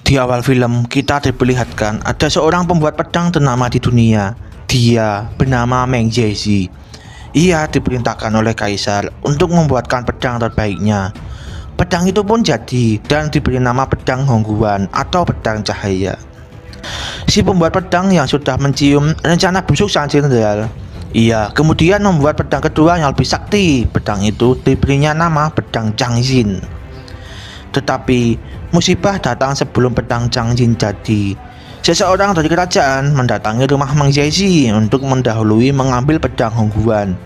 Di awal film, kita diperlihatkan ada seorang pembuat pedang ternama di dunia. Dia bernama Meng Jiexi. Ia diperintahkan oleh kaisar untuk membuatkan pedang terbaiknya. Pedang itu pun jadi dan diberi nama pedang Hongguan atau pedang cahaya. Si pembuat pedang yang sudah mencium rencana busuk sang jenderal, ia kemudian membuat pedang kedua yang lebih sakti. Pedang itu diberinya nama pedang Changjin. Tetapi musibah datang sebelum pedang Changjin jadi. Seseorang dari kerajaan mendatangi rumah Meng Jiexi untuk mendahului mengambil pedang Hongguan.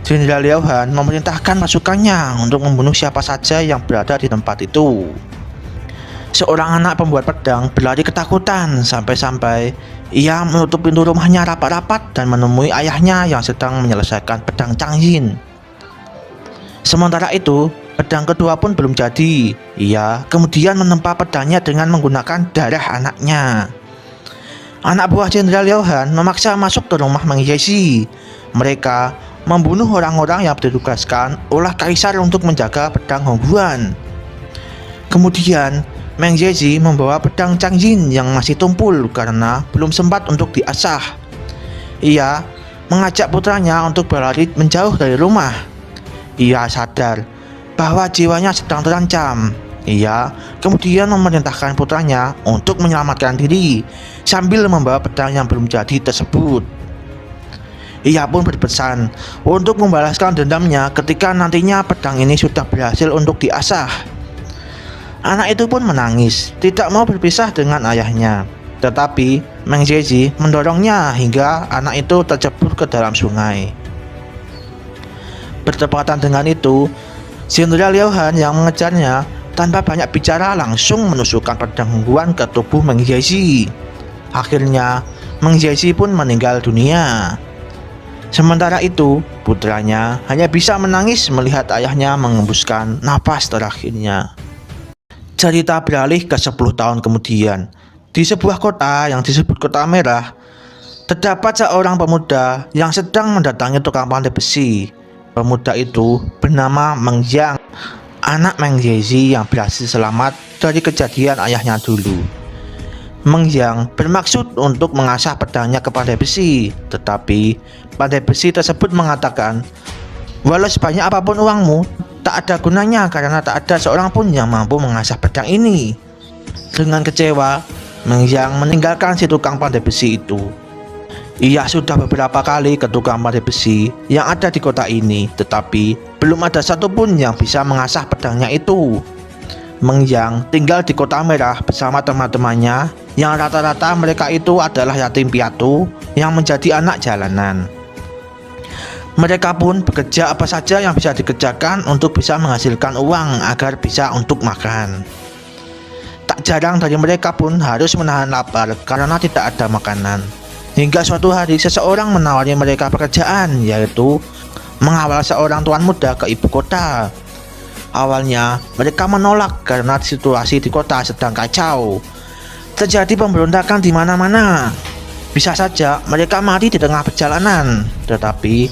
Jenderal Liao Han memerintahkan pasukannya untuk membunuh siapa saja yang berada di tempat itu. Seorang anak pembuat pedang berlari ketakutan sampai-sampai ia menutup pintu rumahnya rapat-rapat dan menemui ayahnya yang sedang menyelesaikan pedang Changjin. Sementara itu, pedang kedua pun belum jadi. Ia kemudian menempa pedangnya dengan menggunakan darah anaknya. Anak buah Jenderal Liao Han memaksa masuk ke rumah Meng Jiexi. Mereka membunuh orang-orang yang ditugaskan oleh kaisar untuk menjaga pedang Hongguan. Kemudian Meng Jiexi membawa pedang Changjin yang masih tumpul karena belum sempat untuk diasah. Ia mengajak putranya untuk berlari menjauh dari rumah. Ia sadar bahwa jiwanya sedang terancam. Ia kemudian memerintahkan putranya untuk menyelamatkan diri sambil membawa pedang yang belum jadi tersebut. Ia pun berpesan untuk membalaskan dendamnya ketika nantinya pedang ini sudah berhasil untuk diasah. Anak itu pun menangis, tidak mau berpisah dengan ayahnya. Tetapi Meng Jiexi mendorongnya hingga anak itu tercebur ke dalam sungai. Bertepatan dengan itu, Jenderal Liao Han yang mengejarnya tanpa banyak bicara langsung menusukkan pedang Hongguan ke tubuh Meng Jiexi. Akhirnya Meng Jiexi pun meninggal dunia. Sementara itu, putranya hanya bisa menangis melihat ayahnya mengembuskan napas terakhirnya. Cerita beralih ke 10 tahun kemudian. Di sebuah kota yang disebut Kota Merah, terdapat seorang pemuda yang sedang mendatangi tukang pandai besi. Pemuda itu bernama Meng Yang, anak Meng Jiexi yang berhasil selamat dari kejadian ayahnya dulu. Meng Yang bermaksud untuk mengasah pedangnya ke pandai besi, tetapi pandai besi tersebut mengatakan, "Walau sebanyak apapun uangmu, tak ada gunanya karena tak ada seorang pun yang mampu mengasah pedang ini." Dengan kecewa, Meng Yang meninggalkan si tukang pandai besi itu. Ia sudah beberapa kali ke tukang pandai besi yang ada di kota ini, tetapi belum ada satupun yang bisa mengasah pedangnya itu. Meng Yang tinggal di Kota Merah bersama teman-temannya yang rata-rata mereka itu adalah yatim piatu yang menjadi anak jalanan. Mereka pun bekerja apa saja yang bisa dikerjakan untuk bisa menghasilkan uang agar bisa untuk makan. Tak jarang dari mereka pun harus menahan lapar karena tidak ada makanan. Hingga suatu hari seseorang menawari mereka pekerjaan, yaitu mengawal seorang tuan muda ke ibu kota. Awalnya mereka menolak karena situasi di kota sedang kacau. Terjadi pemberontakan di mana-mana. Bisa saja mereka mati di tengah perjalanan. Tetapi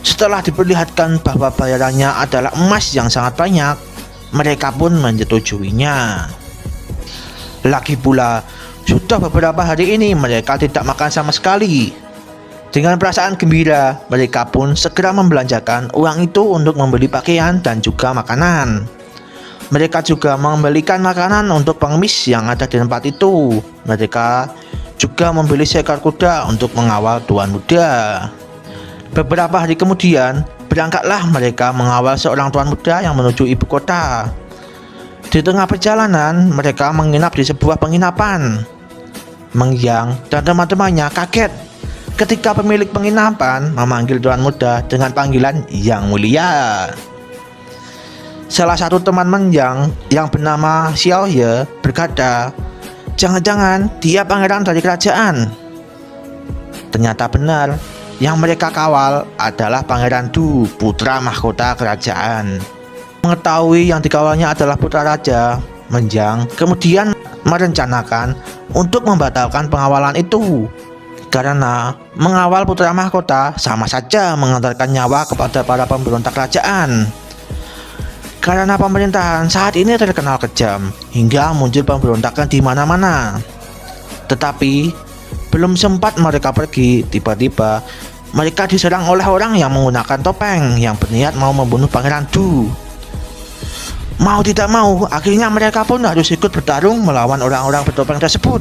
setelah diperlihatkan bahwa bayarannya adalah emas yang sangat banyak, mereka pun menyetujuinya. Lagi pula, sudah beberapa hari ini mereka tidak makan sama sekali. Dengan perasaan gembira, mereka pun segera membelanjakan uang itu untuk membeli pakaian dan juga makanan. Mereka juga membelikan makanan untuk pengemis yang ada di tempat itu. Mereka juga membeli seekor kuda untuk mengawal tuan muda. Beberapa hari kemudian, berangkatlah mereka mengawal seorang tuan muda yang menuju ibu kota. Di tengah perjalanan, mereka menginap di sebuah penginapan. Meng Yang dan teman-temannya kaget ketika pemilik penginapan memanggil tuan muda dengan panggilan Yang Mulia. Salah satu teman Meng Yang yang bernama Xiao Ye berkata, "Jangan-jangan dia pangeran dari kerajaan." Ternyata benar, yang mereka kawal adalah Pangeran Du, putra mahkota kerajaan. Mengetahui yang dikawalnya adalah putra raja, Meng Yang kemudian merencanakan untuk membatalkan pengawalan itu. Karena mengawal putra mahkota sama saja mengantarkan nyawa kepada para pemberontak kerajaan. Karena pemerintahan saat ini terkenal kejam hingga muncul pemberontakan di mana-mana. Tetapi belum sempat mereka pergi, tiba-tiba mereka diserang oleh orang yang menggunakan topeng yang berniat mau membunuh Pangeran Du. Mau tidak mau, akhirnya mereka pun harus ikut bertarung melawan orang-orang bertopeng tersebut.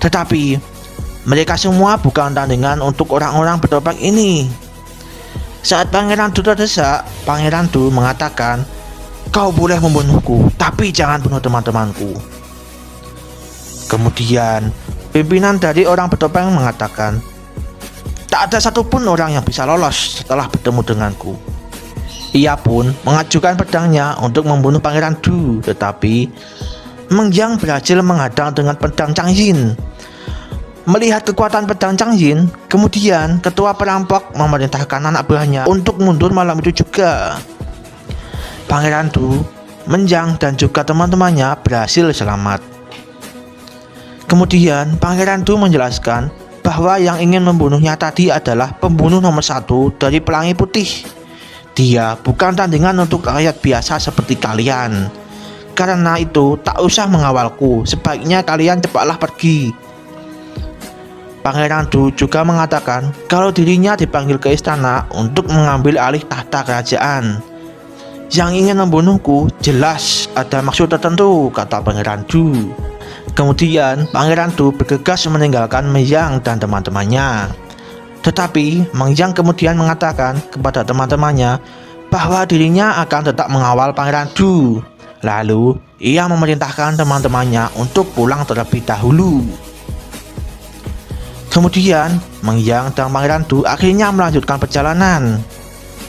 Tetapi mereka semua bukan tandingan untuk orang-orang bertopeng ini. Saat Pangeran Du terdesak, Pangeran Du mengatakan, "Kau boleh membunuhku, tapi jangan bunuh teman-temanku." Kemudian pimpinan dari orang bertopeng mengatakan, "Tak ada satupun orang yang bisa lolos setelah bertemu denganku." Ia pun mengajukan pedangnya untuk membunuh Pangeran Du, tetapi Meng Yang berhasil menghadang dengan pedang Chang Yin. Melihat kekuatan pedang Chang Yin, kemudian ketua perampok memerintahkan anak buahnya untuk mundur malam itu juga. Pangeran Du, Meng Yang dan juga teman-temannya berhasil selamat. Kemudian Pangeran Du menjelaskan bahwa yang ingin membunuhnya tadi adalah pembunuh nomor 1 dari Pelangi Putih. Dia bukan tandingan untuk rakyat biasa seperti kalian. Karena itu tak usah mengawalku, sebaiknya kalian cepatlah pergi. Pangeran Du juga mengatakan kalau dirinya dipanggil ke istana untuk mengambil alih tahta kerajaan. Yang ingin membunuhku jelas ada maksud tertentu, kata Pangeran Du. Kemudian Pangeran Du bergegas meninggalkan Meng Yang dan teman-temannya. Tetapi Meng Yang kemudian mengatakan kepada teman-temannya bahwa dirinya akan tetap mengawal Pangeran Du. Lalu ia memerintahkan teman-temannya untuk pulang terlebih dahulu. Kemudian Meng Yang dan Pangeran Du akhirnya melanjutkan perjalanan.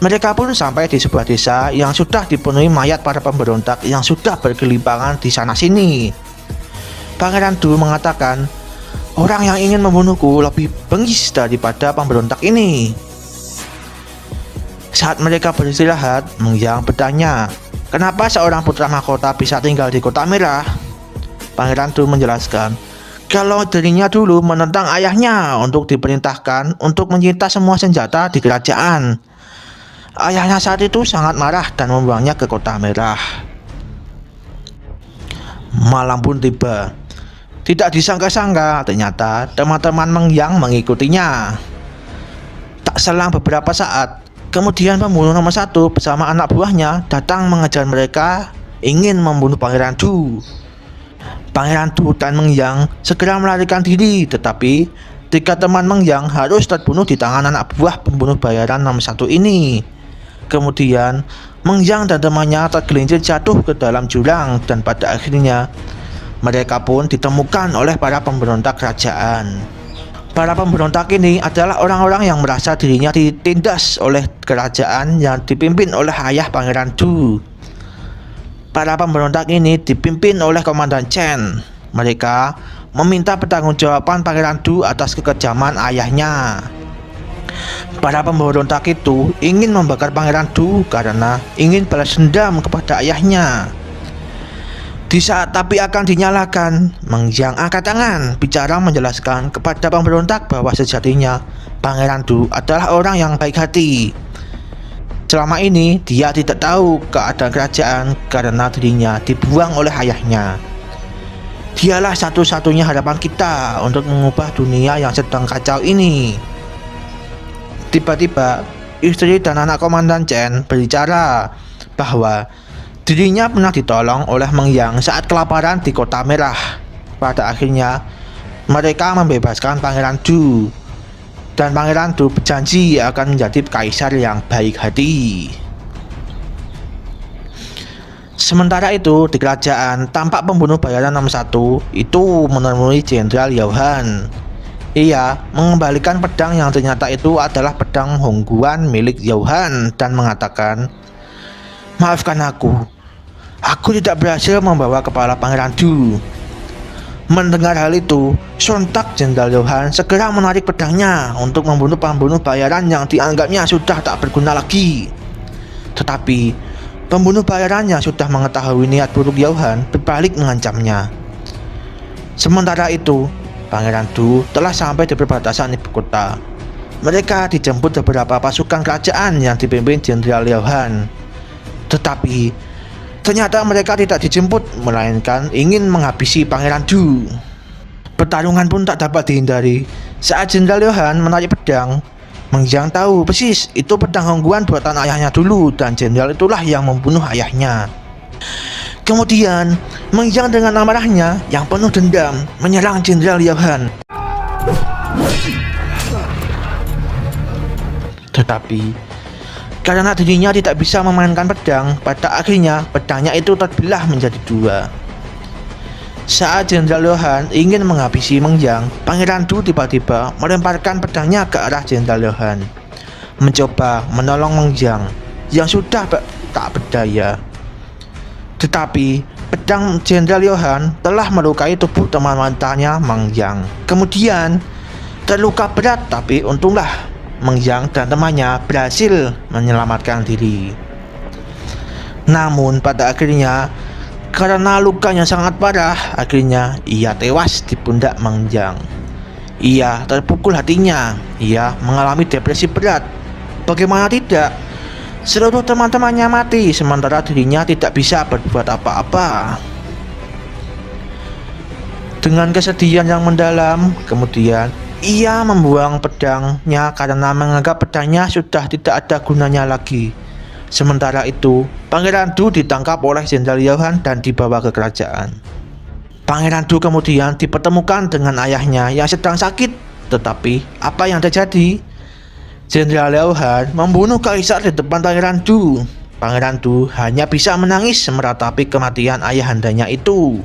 Mereka pun sampai di sebuah desa yang sudah dipenuhi mayat para pemberontak yang sudah bergelimpangan di sana-sini. Pangeran Du mengatakan, orang yang ingin membunuhku lebih bengis daripada pemberontak ini. Saat mereka beristirahat, Meng Yang bertanya, kenapa seorang putra mahkota bisa tinggal di Kota Merah? Pangeran Du menjelaskan, kalau dirinya dulu menentang ayahnya untuk diperintahkan untuk menyita semua senjata di kerajaan. Ayahnya saat itu sangat marah dan membuangnya ke Kota Merah. Malam pun tiba. Tidak disangka-sangka, ternyata teman-teman Meng Yang mengikutinya. Tak selang beberapa saat, kemudian pembunuh nomor 1 bersama anak buahnya datang mengejar mereka, ingin membunuh Pangeran Du. Pangeran Du dan Meng Yang segera melarikan diri, tetapi 3 teman Meng Yang harus terbunuh di tangan anak buah pembunuh bayaran nomor 1 ini. Kemudian Meng Yang dan temannya tergelincir jatuh ke dalam jurang dan pada akhirnya mereka pun ditemukan oleh para pemberontak kerajaan. Para pemberontak ini adalah orang-orang yang merasa dirinya ditindas oleh kerajaan yang dipimpin oleh ayah Pangeran Du. Para pemberontak ini dipimpin oleh Komandan Chen. Mereka meminta pertanggungjawaban Pangeran Du atas kekejaman ayahnya. Para pemberontak itu ingin membakar Pangeran Du karena ingin balas dendam kepada ayahnya. Di saat api akan dinyalakan, Meng Yang angkat tangan bicara menjelaskan kepada pemberontak bahwa sejatinya Pangeran Du adalah orang yang baik hati. Selama ini dia tidak tahu keadaan kerajaan karena dirinya dibuang oleh ayahnya. Dialah satu-satunya harapan kita untuk mengubah dunia yang sedang kacau ini. Tiba-tiba istri dan anak Komandan Chen berbicara bahwa dirinya pernah ditolong oleh Meng Yang saat kelaparan di Kota Merah. Pada akhirnya mereka membebaskan Pangeran Du. Dan Pangeran Du berjanji akan menjadi kaisar yang baik hati. Sementara itu di kerajaan tampak pembunuh bayaran nomor 1 itu menemui Jenderal Yao Han. Ia mengembalikan pedang yang ternyata itu adalah pedang Hongguan milik Yao Han dan mengatakan, maafkan aku tidak berhasil membawa kepala Pangeran Du. Mendengar hal itu, sontak Jenderal Yao Han segera menarik pedangnya untuk membunuh pembunuh bayaran yang dianggapnya sudah tak berguna lagi. Tetapi pembunuh bayaran yang sudah mengetahui niat buruk Yao Han berbalik mengancamnya. Sementara itu, Pangeran Du telah sampai di perbatasan ibu kota. Mereka dijemput beberapa pasukan kerajaan yang dipimpin Jenderal Yao Han. Tetapi ternyata mereka tidak dijemput, melainkan ingin menghabisi Pangeran Du. Pertarungan pun tak dapat dihindari. Saat Jenderal Yohan menarik pedang, Meng Jiang tahu persis itu pedang Hongguan buatan ayahnya dulu, dan jenderal itulah yang membunuh ayahnya. Kemudian Meng Jiang dengan amarahnya yang penuh dendam menyerang Jenderal Yohan. Tetapi karena dirinya tidak bisa memainkan pedang, pada akhirnya pedangnya itu terbelah menjadi dua. Saat Jenderal Yohan ingin menghabisi Meng Jiang, Pangeran Du tiba-tiba melemparkan pedangnya ke arah Jenderal Yohan, mencoba menolong Meng Jiang yang sudah tak berdaya. Tetapi pedang Jenderal Yohan telah melukai tubuh teman wanitanya Meng Jiang. Kemudian terluka berat, tapi untunglah Meng Jiang dan temannya berhasil menyelamatkan diri. Namun pada akhirnya, karena lukanya sangat parah, akhirnya ia tewas di pundak Meng Jiang. Ia terpukul hatinya, ia mengalami depresi berat. Bagaimana tidak, seluruh teman-temannya mati, sementara dirinya tidak bisa berbuat apa-apa. Dengan kesedihan yang mendalam, kemudian ia membuang pedangnya karena menganggap pedangnya sudah tidak ada gunanya lagi. Sementara itu, Pangeran Du ditangkap oleh Jenderal Yohan dan dibawa ke kerajaan. Pangeran Du kemudian dipertemukan dengan ayahnya yang sedang sakit. Tetapi apa yang terjadi? Jenderal Yohan membunuh kaisar di depan Pangeran Du. Pangeran Du hanya bisa menangis meratapi kematian ayahandanya itu.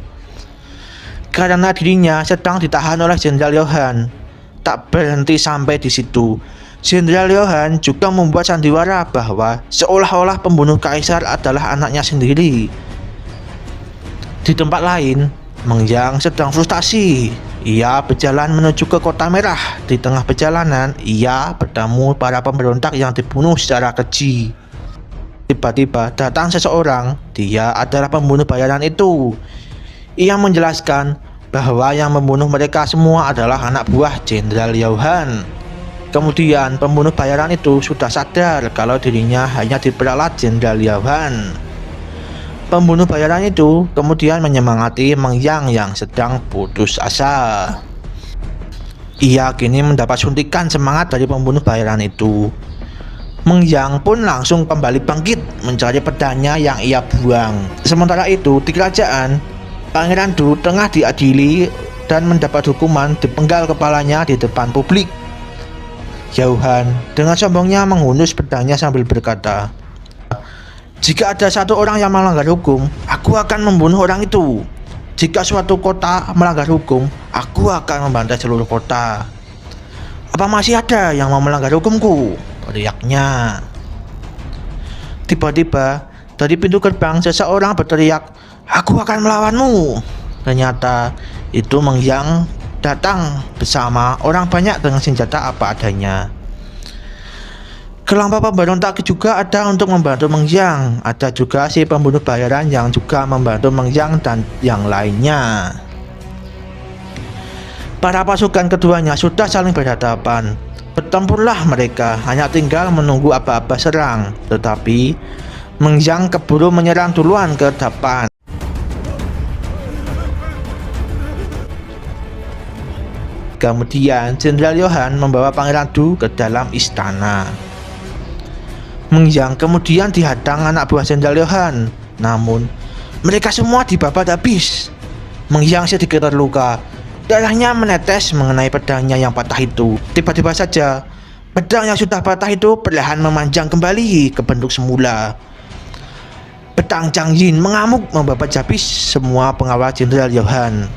Karena dirinya sedang ditahan oleh Jenderal Yohan. Tak berhenti sampai di situ, Jenderal Yohan juga membuat sandiwara bahwa seolah-olah pembunuh kaisar adalah anaknya sendiri. Di tempat lain, Meng Jiang sedang frustasi. Ia berjalan menuju ke Kota Merah. Di tengah perjalanan, ia bertemu para pemberontak yang dibunuh secara keji. Tiba-tiba datang seseorang. Dia adalah pembunuh bayaran itu. Ia menjelaskan bahwa yang membunuh mereka semua adalah anak buah Jenderal Yohan. Kemudian pembunuh bayaran itu sudah sadar kalau dirinya hanya diperalat Jenderal Yohan. Pembunuh bayaran itu kemudian menyemangati Meng Jiang yang sedang putus asa. Ia kini mendapat suntikan semangat dari pembunuh bayaran itu. Meng Jiang pun langsung kembali bangkit mencari pedangnya yang ia buang. Sementara itu di kerajaan, Pangeran Du tengah diadili dan mendapat hukuman dipenggal kepalanya di depan publik. Yohan dengan sombongnya menghunus pedangnya sambil berkata, "Jika ada satu orang yang melanggar hukum, aku akan membunuh orang itu. Jika suatu kota melanggar hukum, aku akan membantai seluruh kota. Apa masih ada yang mau melanggar hukumku?" teriaknya. Tiba-tiba dari pintu gerbang seseorang berteriak, "Aku akan melawanmu." Ternyata itu Meng Jiang datang bersama orang banyak dengan senjata apa adanya. Kelompok pemberontak juga ada untuk membantu Meng Jiang. Ada juga si pembunuh bayaran yang juga membantu Meng Jiang dan yang lainnya. Para pasukan keduanya sudah saling berhadapan. Bertempurlah mereka, hanya tinggal menunggu aba-aba serang. Tetapi Meng Jiang keburu menyerang duluan ke depan. Kemudian Jenderal Yohan membawa Pangeran Du ke dalam istana. Meng Jiang kemudian dihadang anak buah Jenderal Yohan. Namun mereka semua dibabat habis. Meng Jiang sedikit terluka. Darahnya menetes mengenai pedangnya yang patah itu. Tiba-tiba saja pedang yang sudah patah itu perlahan memanjang kembali ke bentuk semula. Pedang Zhang Yin mengamuk membabat habis semua pengawal Jenderal Yohan.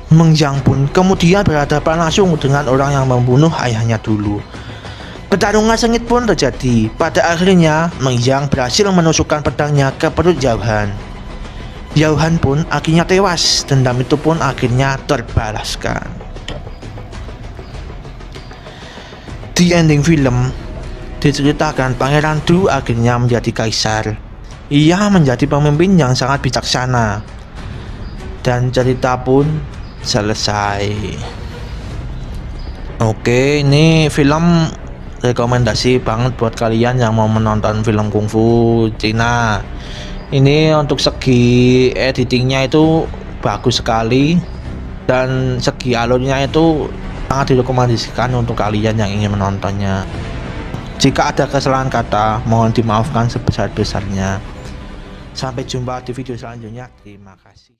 Meng Jiang pun kemudian berhadapan langsung dengan orang yang membunuh ayahnya dulu. Pertarungan sengit pun terjadi. Pada akhirnya Meng Jiang berhasil menusukkan pedangnya ke perut Yohan. Yohan pun akhirnya tewas. Dendam itu pun akhirnya terbalaskan. Di ending film diceritakan Pangeran Du akhirnya menjadi kaisar. Ia menjadi pemimpin yang sangat bijaksana. Dan cerita pun selesai. Oke, ini film rekomendasi banget buat kalian yang mau menonton film kungfu Cina. Ini untuk segi editingnya itu bagus sekali, dan segi alurnya itu sangat direkomendasikan untuk kalian yang ingin menontonnya. Jika ada kesalahan kata, mohon dimaafkan sebesar-besarnya. Sampai jumpa di video selanjutnya. Terima kasih.